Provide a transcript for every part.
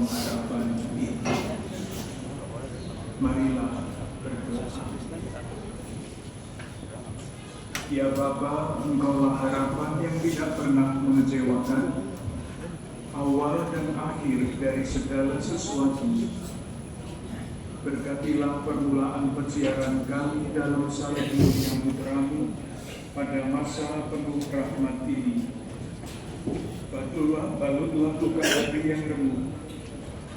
pengharapan itu. Marilah berdoa. Ya Bapa, Engkaulah harapan yang tidak pernah mengecewakan, awal dan akhir dari segala sesuatu. Berkatilah permulaan persiaran kami dalam salib yang putramu pada masa penuh rahmat ini. Balutlah luka hati yang remuk,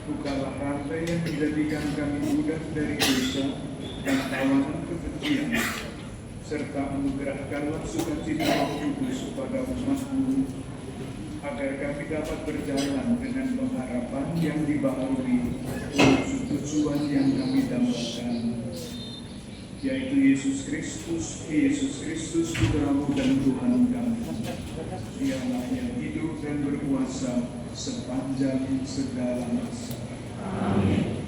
bukalah rantai yang menjadikan kami mudah dari dosa dan tawanan kebencian, serta anugerahkanlah sukacita Roh Kudus pada umat-Mu, agar kami dapat berjalan dengan pengharapan yang dibaharui untuk tujuan yang kami dambakan, yaitu Yesus Kristus Putra-Mu dan Tuhan kami. Dialah yang hidup dan berkuasa sepanjang segala masa. Amin.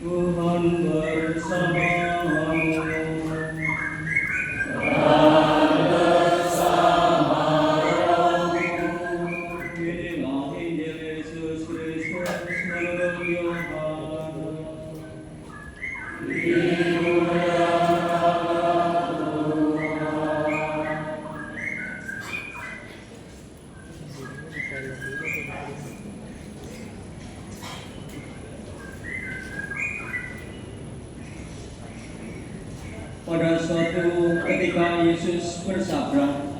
Tuhan bersama-Mu. Pada suatu ketika Yesus bersabda,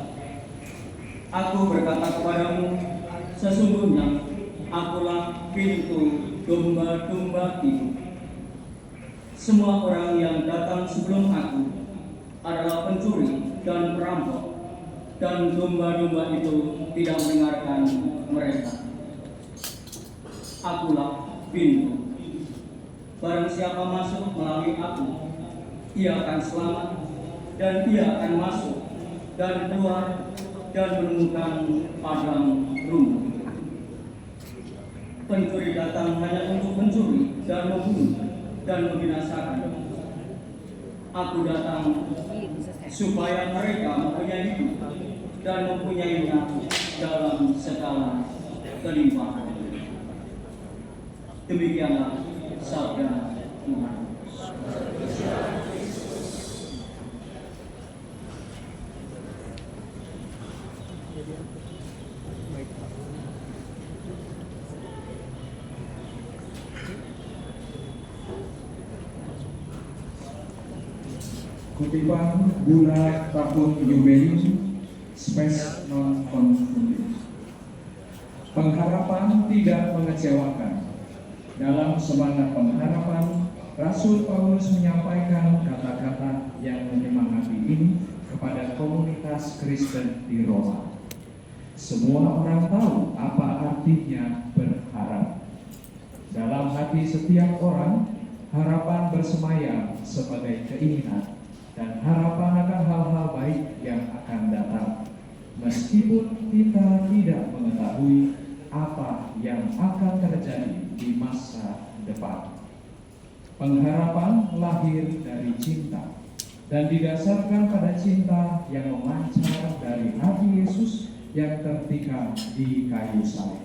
"Aku berkata kepadamu, sesungguhnya Akulah pintu domba-domba itu. Semua orang yang datang sebelum Aku adalah pencuri dan perampok, dan domba-domba itu tidak mendengarkan mereka. Akulah pintu. Barang siapa masuk melalui Aku, ia akan selamat, dan ia akan masuk dan keluar dan menemukan padang rumput. Pencuri datang hanya untuk mencuri dan membunuh dan membinasakan. Aku datang supaya mereka mempunyai hidup dan mempunyainya dalam segala kelimpahan." Demikianlah sabda Tuhan. Kutipan bulan tahun Jubileum Spes non confundit. Pengharapan tidak mengecewakan. Dalam semangat pengharapan, Rasul Paulus menyampaikan kata-kata yang menyemangati ini kepada komunitas Kristen di Roma. Semua orang tahu apa artinya berharap. Dalam hati setiap orang, harapan bersemayam sebagai keinginan dan harapan akan hal-hal baik yang akan datang, meskipun kita tidak mengetahui apa yang akan terjadi di masa depan. Pengharapan lahir dari cinta dan didasarkan pada cinta yang memancar dari hati Yesus yang tertikam di kayu salib.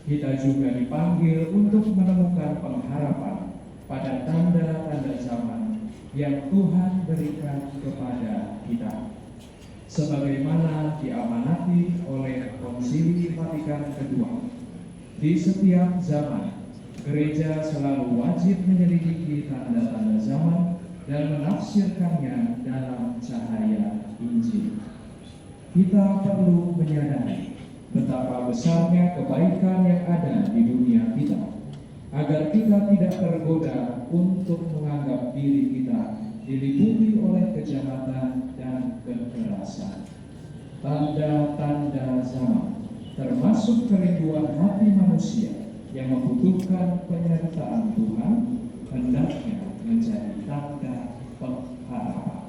Kita juga dipanggil untuk menemukan pengharapan pada tanda-tanda zaman yang Tuhan berikan kepada kita, sebagaimana diamanati oleh Konsili Vatikan II. Di setiap zaman, gereja selalu wajib menyelidiki tanda-tanda zaman dan menafsirkannya dalam cahaya Injil. Kita perlu menyadari betapa besarnya kebaikan yang ada di dunia kita, agar kita tidak tergoda untuk menganggap diri kita diliputi oleh kejahatan dan kekerasan. Tanda-tanda zaman, termasuk kerinduan hati manusia yang membutuhkan penyertaan Tuhan, hendaknya menjadi tanda pengharapan.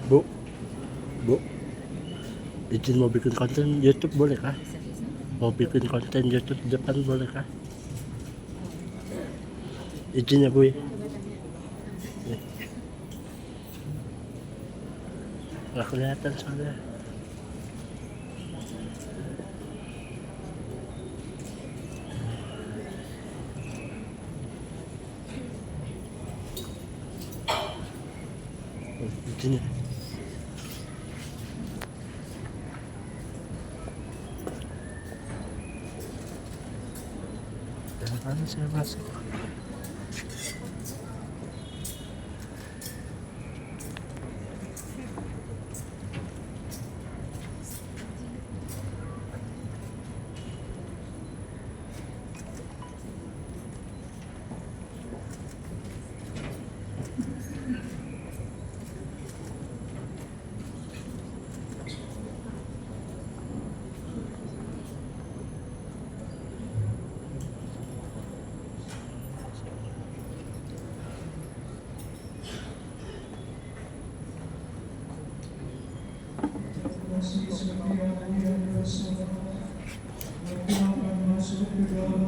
Bu, Bu, izin mau bikin konten YouTube boleh kah? Mau bikin konten YouTube di depan boleh kah? Izin ya Bu. Nggak kelihatan soalnya. Izin ya. Jangan saya masuk. Masih setia yang bersalah, aku akan masuk ke dalam